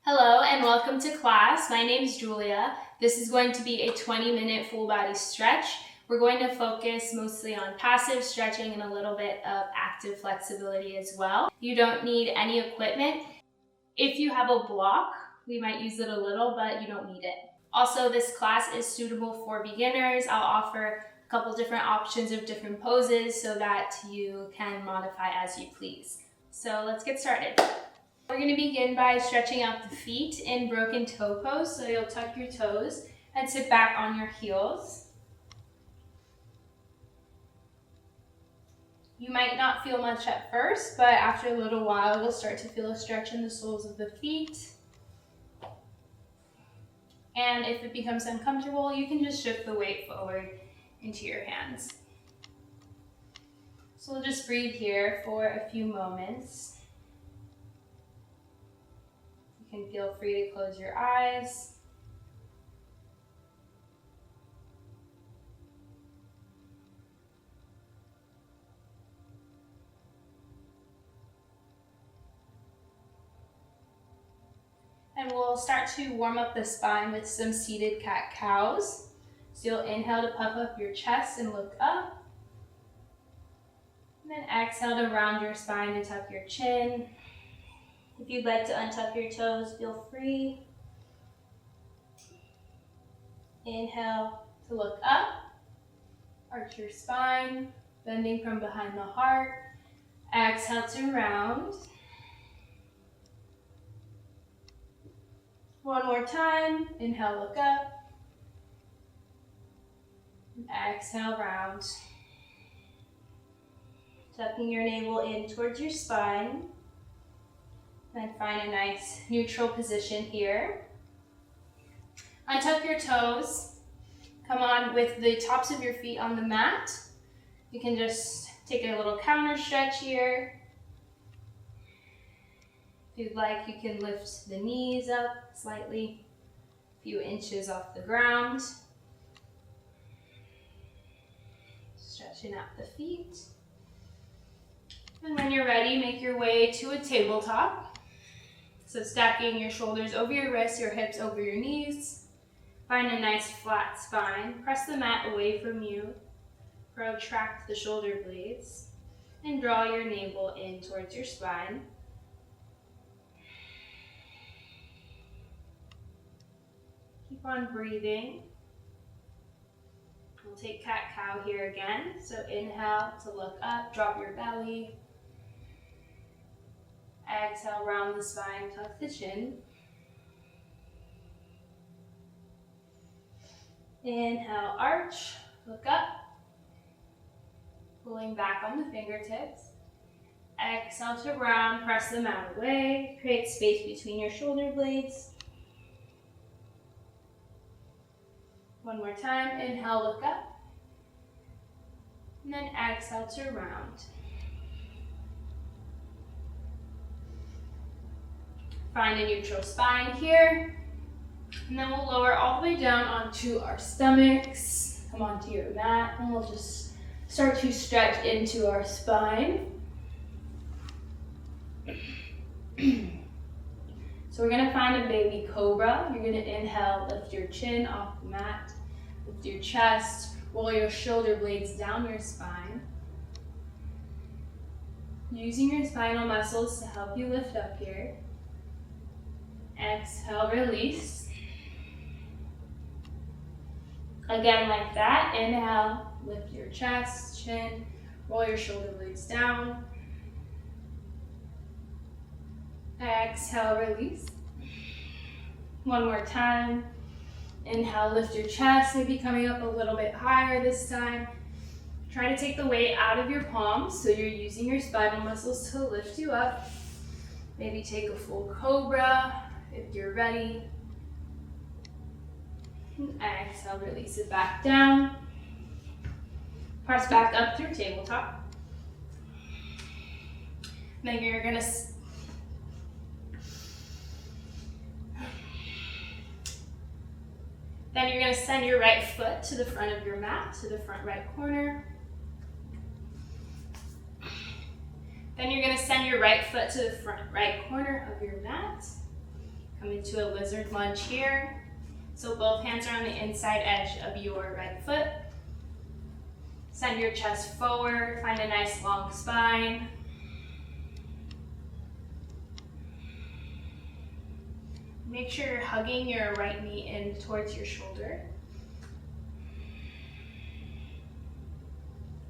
Hello and welcome to class. My name is Julia. This is going to be a 20-minute full body stretch. We're going to focus mostly on passive stretching and a little bit of active flexibility as well. You don't need any equipment. If you have a block, we might use it a little, but you don't need it. Also, this class is suitable for beginners. I'll offer a couple different options of different poses so that you can modify as you please. So let's get started. We're going to begin by stretching out the feet in broken toe pose. So you'll tuck your toes and sit back on your heels. You might not feel much at first, but after a little while, you'll start to feel a stretch in the soles of the feet. And if it becomes uncomfortable, you can just shift the weight forward into your hands. So we'll just breathe here for a few moments. You can feel free to close your eyes. And we'll start to warm up the spine with some seated cat-cows. So you'll inhale to puff up your chest and look up. And then exhale to round your spine and tuck your chin. If you'd like to untuck your toes, feel free. Inhale to look up. Arch your spine, bending from behind the heart. Exhale to round. One more time. Inhale, look up. And exhale, round. Tucking your navel in towards your spine. And find a nice neutral position here. Untuck your toes. Come on with the tops of your feet on the mat. You can just take a little counter stretch here. If you'd like, you can lift the knees up slightly, a few inches off the ground. Stretching out the feet. And when you're ready, make your way to a tabletop. So stacking your shoulders over your wrists, your hips over your knees. Find a nice flat spine. Press the mat away from you. Protract the shoulder blades. And draw your navel in towards your spine. Keep on breathing. We'll take cat-cow here again. So inhale to look up, drop your belly. Exhale, round the spine, tuck the chin. Inhale, arch, look up. Pulling back on the fingertips. Exhale to round, press the mat away. Create space between your shoulder blades. One more time, inhale, look up. And then exhale to round. Find a neutral spine here. And then we'll lower all the way down onto our stomachs. Come onto your mat and we'll just start to stretch into our spine. So we're gonna find a baby cobra. You're gonna inhale, lift your chin off the mat, lift your chest, roll your shoulder blades down your spine. Using your spinal muscles to help you lift up here. Exhale, release. Again, like that. Inhale, lift your chest, chin, roll your shoulder blades down. Exhale, release. One more time. Inhale, lift your chest, maybe coming up a little bit higher this time. Try to take the weight out of your palms so you're using your spinal muscles to lift you up. Maybe take a full cobra if you're ready. And exhale, release it back down. Press back up through tabletop. Then you're gonna send your right foot to the front of your mat, to the front right corner. Then you're gonna send your right foot to the front right corner of your mat. Come into a lizard lunge here. So both hands are on the inside edge of your right foot. Send your chest forward, find a nice long spine. Make sure you're hugging your right knee in towards your shoulder.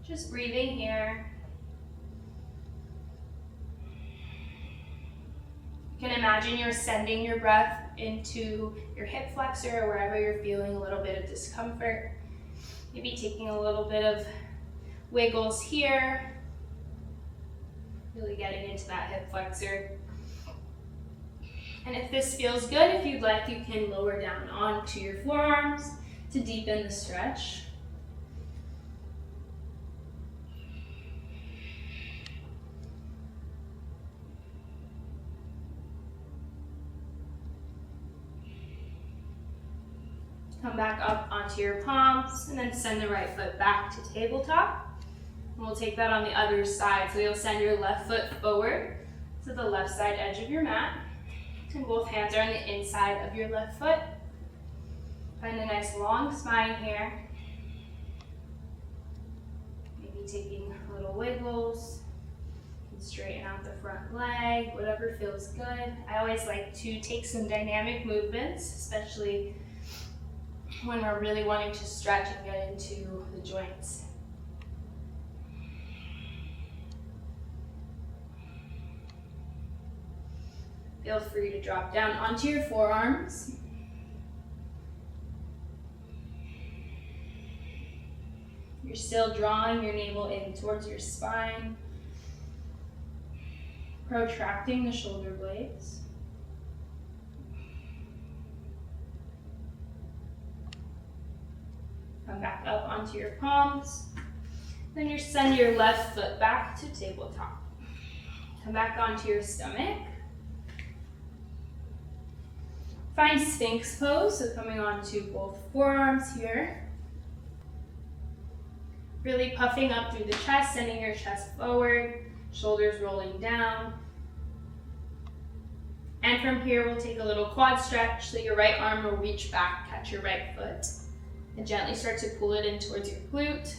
Just breathing here. You can imagine you're sending your breath into your hip flexor or wherever you're feeling a little bit of discomfort. Maybe taking a little bit of wiggles here. Really getting into that hip flexor. And if this feels good, if you'd like, you can lower down onto your forearms to deepen the stretch. Come back up onto your palms and then send the right foot back to tabletop. And we'll take that on the other side. So you'll send your left foot forward to the left side edge of your mat. And both hands are on the inside of your left foot. Find a nice long spine here. Maybe taking little wiggles. You can straighten out the front leg, whatever feels good. I always like to take some dynamic movements, especially when we're really wanting to stretch and get into the joints. Feel free to drop down onto your forearms. You're still drawing your navel in towards your spine, protracting the shoulder blades. Come back up onto your palms. Then you send your left foot back to tabletop. Come back onto your stomach. Find Sphinx pose, so coming onto both forearms here. Really puffing up through the chest, sending your chest forward, shoulders rolling down. And from here, we'll take a little quad stretch, so your right arm will reach back, catch your right foot, and gently start to pull it in towards your glute.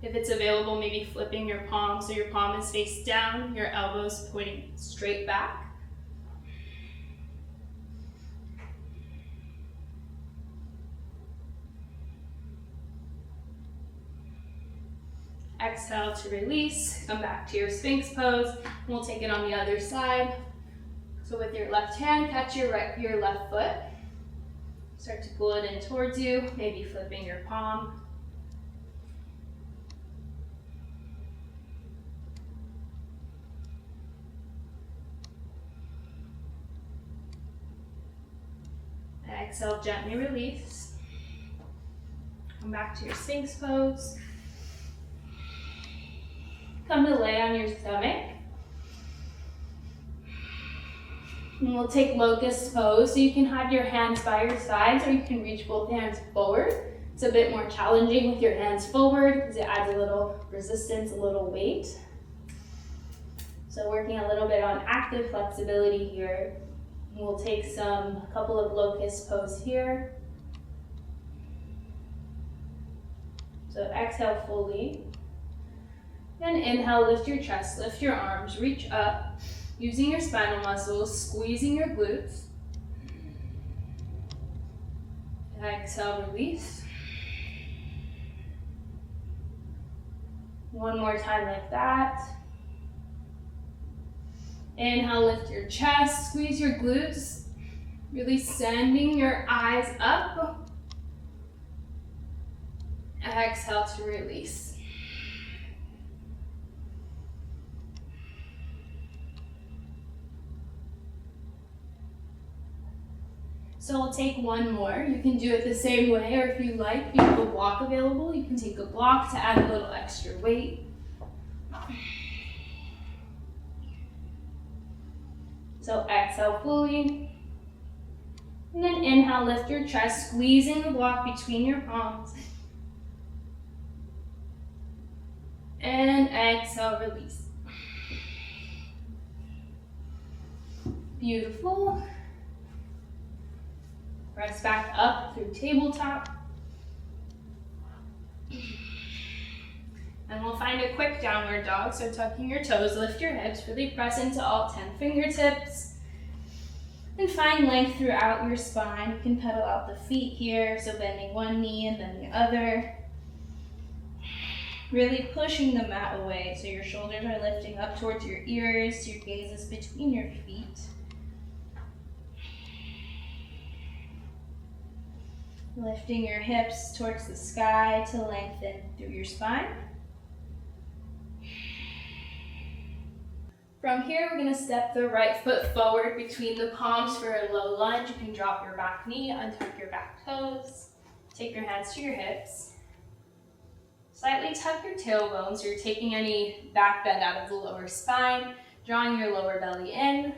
If it's available, maybe flipping your palm so your palm is face down, your elbows pointing straight back. Exhale to release, come back to your Sphinx pose, and we'll take it on the other side. So with your left hand, catch your left foot. Start to pull it in towards you, maybe flipping your palm. Exhale, gently release. Come back to your Sphinx pose. Come to lay on your stomach. And we'll take locust pose. So you can have your hands by your sides or you can reach both hands forward. It's a bit more challenging with your hands forward because it adds a little resistance, a little weight. So working a little bit on active flexibility here. We'll take a couple of locust pose here. So exhale fully. And inhale, lift your chest, lift your arms, reach up, using your spinal muscles, squeezing your glutes. Exhale, release. One more time like that. Inhale, lift your chest, squeeze your glutes, really sending your eyes up. Exhale to release. So we'll take one more. You can do it the same way, or if you like, if you have a block available, you can take a block to add a little extra weight. So exhale fully. And then inhale, lift your chest, squeezing the block between your palms. And exhale, release. Beautiful. Press back up through tabletop. And we'll find a quick downward dog. So tucking your toes, lift your hips, really press into all 10 fingertips. And find length throughout your spine. You can pedal out the feet here, so bending one knee and then the other. Really pushing the mat away, so your shoulders are lifting up towards your ears, your gaze is between your feet. Lifting your hips towards the sky to lengthen through your spine. From here, we're going to step the right foot forward between the palms for a low lunge. You can drop your back knee, untuck your back toes. Take your hands to your hips. Slightly tuck your tailbone, so you're taking any back bend out of the lower spine, drawing your lower belly in.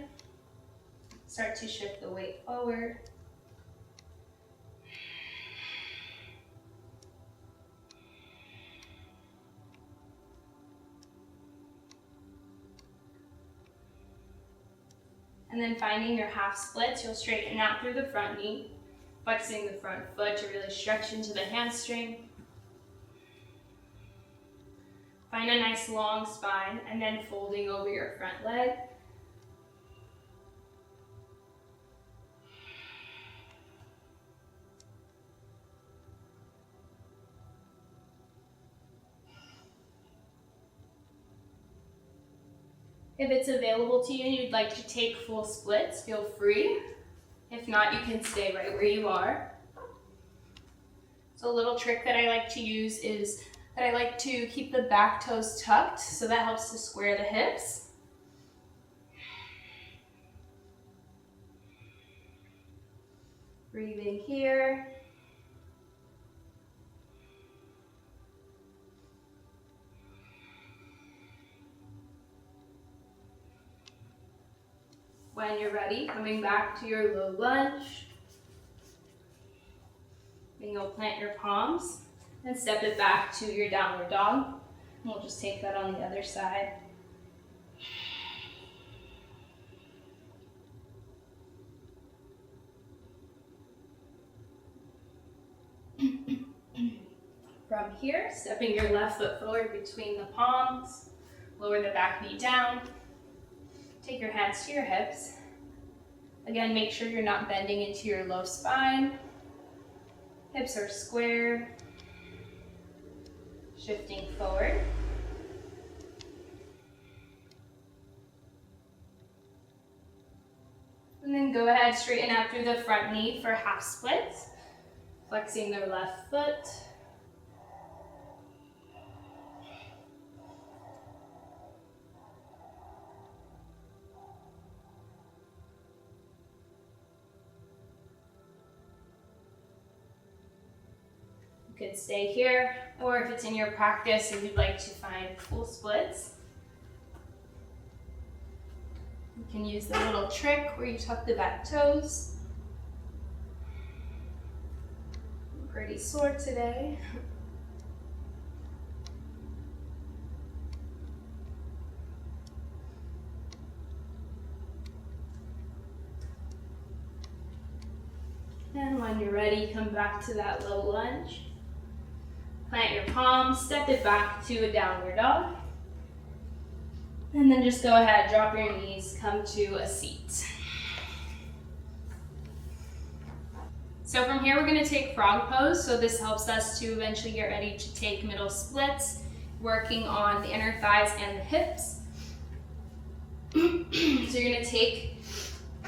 Start to shift the weight forward. And then finding your half splits, you'll straighten out through the front knee, flexing the front foot to really stretch into the hamstring. Find a nice long spine, and then folding over your front leg. If it's available to you and you'd like to take full splits, feel free. If not, you can stay right where you are. So a little trick that I like to use is that I like to keep the back toes tucked, so that helps to square the hips. Breathing here. When you're ready, coming back to your low lunge. Then you'll plant your palms and step it back to your downward dog. And we'll just take that on the other side. From here, stepping your left foot forward between the palms, lower the back knee down. Take your hands to your hips. Again, make sure you're not bending into your low spine. Hips are square. Shifting forward. And then go ahead, straighten out through the front knee for half splits. Flexing the left foot. You could stay here, or if it's in your practice and you'd like to find full splits, you can use the little trick where you tuck the back toes. I'm pretty sore today. And when you're ready, come back to that low lunge. Plant your palms, step it back to a downward dog. And then just go ahead, drop your knees, come to a seat. So from here, we're gonna take frog pose. So this helps us to eventually get ready to take middle splits, working on the inner thighs and the hips. So you're gonna take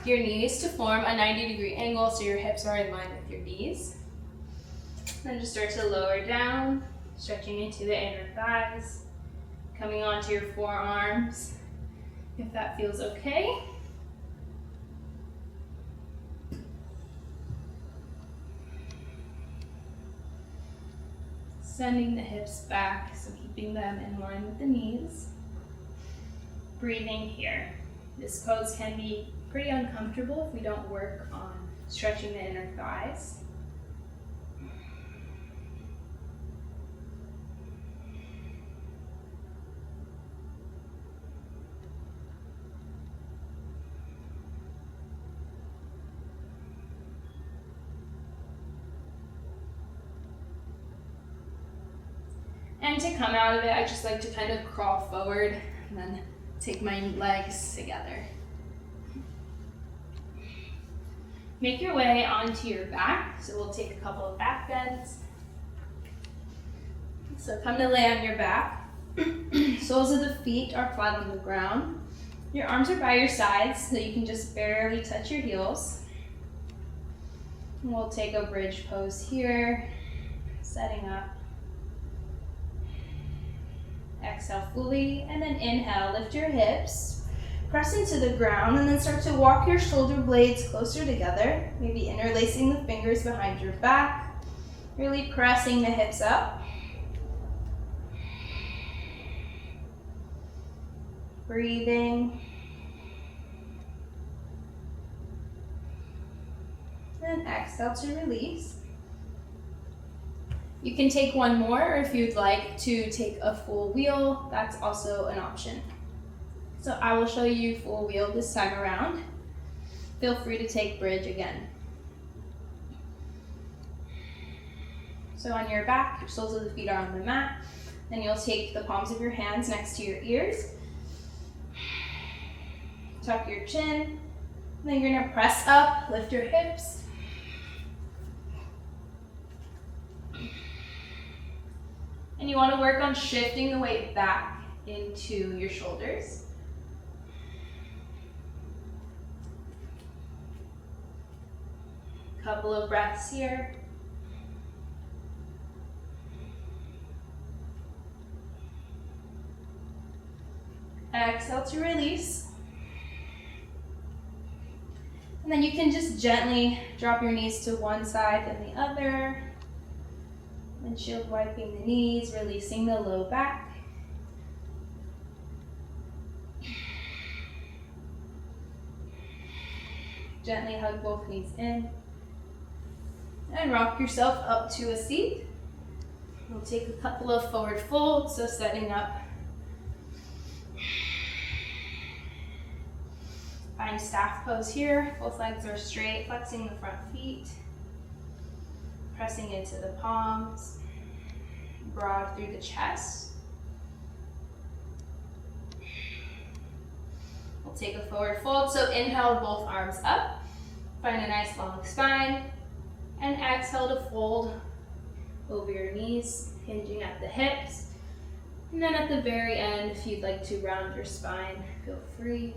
your knees to form a 90-degree angle so your hips are in line with your knees. Then just start to lower down, stretching into the inner thighs, coming onto your forearms, if that feels okay. Sending the hips back, so keeping them in line with the knees. Breathing here. This pose can be pretty uncomfortable if we don't work on stretching the inner thighs. And to come out of it, I just like to kind of crawl forward and then take my legs together. Make your way onto your back. So we'll take a couple of back bends. So come to lay on your back. Soles of the feet are flat on the ground. Your arms are by your sides so you can just barely touch your heels. And we'll take a bridge pose here, setting up. Exhale fully, and then inhale, lift your hips, press into the ground, and then start to walk your shoulder blades closer together, maybe interlacing the fingers behind your back, really pressing the hips up. Breathing. And exhale to release. You can take one more, or if you'd like to take a full wheel, that's also an option. So I will show you full wheel this time around. Feel free to take bridge again. So on your back, your soles of the feet are on the mat. Then you'll take the palms of your hands next to your ears. Tuck your chin. Then you're gonna press up, lift your hips. And you want to work on shifting the weight back into your shoulders. Couple of breaths here. Exhale to release. And then you can just gently drop your knees to one side and the other. Windshield wiping the knees, releasing the low back. Gently hug both knees in. And rock yourself up to a seat. We'll take a couple of forward folds, so setting up. Find staff pose here. Both legs are straight, flexing the front feet. Pressing into the palms, broad through the chest. We'll take a forward fold. So inhale, both arms up. Find a nice long spine. And exhale to fold over your knees, hinging at the hips. And then at the very end, if you'd like to round your spine, feel free.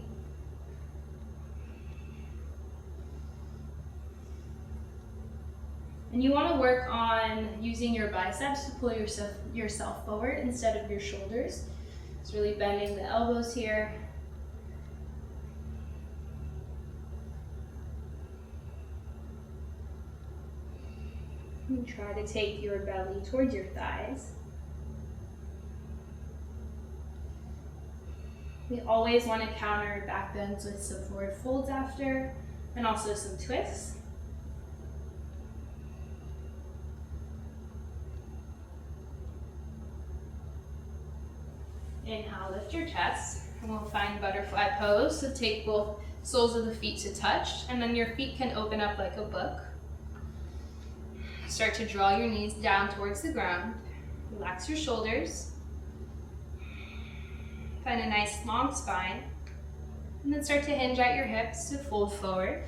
And you want to work on using your biceps to pull yourself forward instead of your shoulders. It's really bending the elbows here. And try to take your belly towards your thighs. We always want to counter back bends with some forward folds after, and also some twists. Inhale, lift your chest, and we'll find butterfly pose. So take both soles of the feet to touch, and then your feet can open up like a book. Start to draw your knees down towards the ground. Relax your shoulders. Find a nice long spine, and then start to hinge at your hips to fold forward.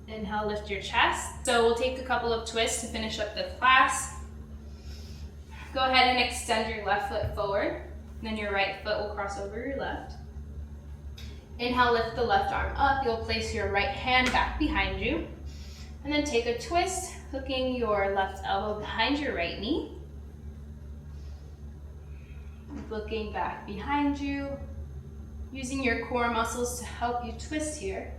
Inhale, lift your chest. So we'll take a couple of twists to finish up the class. Go ahead and extend your left foot forward. Then your right foot will cross over your left. Inhale, lift the left arm up. You'll place your right hand back behind you. And then take a twist, hooking your left elbow behind your right knee. Looking back behind you. Using your core muscles to help you twist here.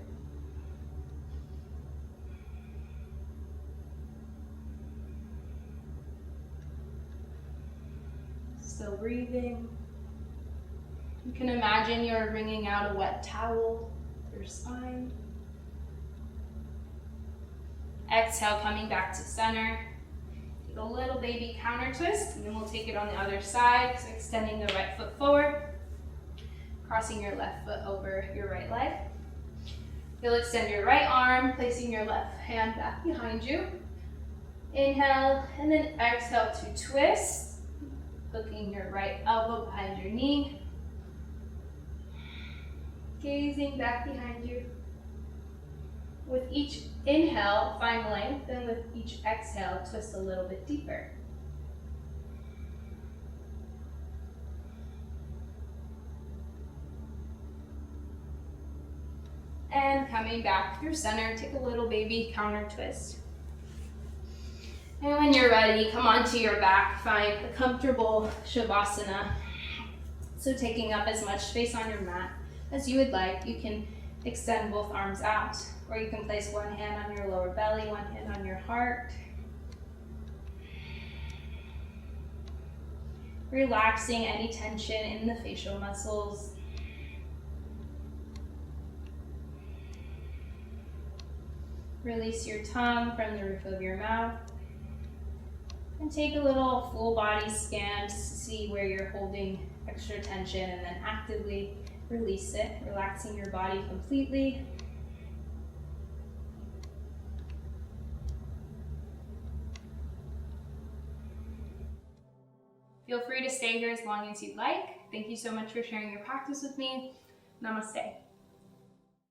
Still breathing. You can imagine you're wringing out a wet towel, your spine. Exhale, coming back to center. Take a little baby counter twist, and then we'll take it on the other side. So extending the right foot forward, crossing your left foot over your right leg. You'll extend your right arm, placing your left hand back behind you. Inhale, and then exhale to twist, hooking your right elbow behind your knee. Gazing back behind you. With each inhale, find length, and with each exhale, twist a little bit deeper. And coming back through center, take a little baby counter twist. And when you're ready, come onto your back, find a comfortable Savasana. So taking up as much space on your mat as you would like. You can extend both arms out, or you can place one hand on your lower belly, one hand on your heart. Relaxing any tension in the facial muscles. Release your tongue from the roof of your mouth. And take a little full body scan to see where you're holding extra tension, and then actively release it, relaxing your body completely. Feel free to stay here as long as you'd like. Thank you so much for sharing your practice with me. Namaste.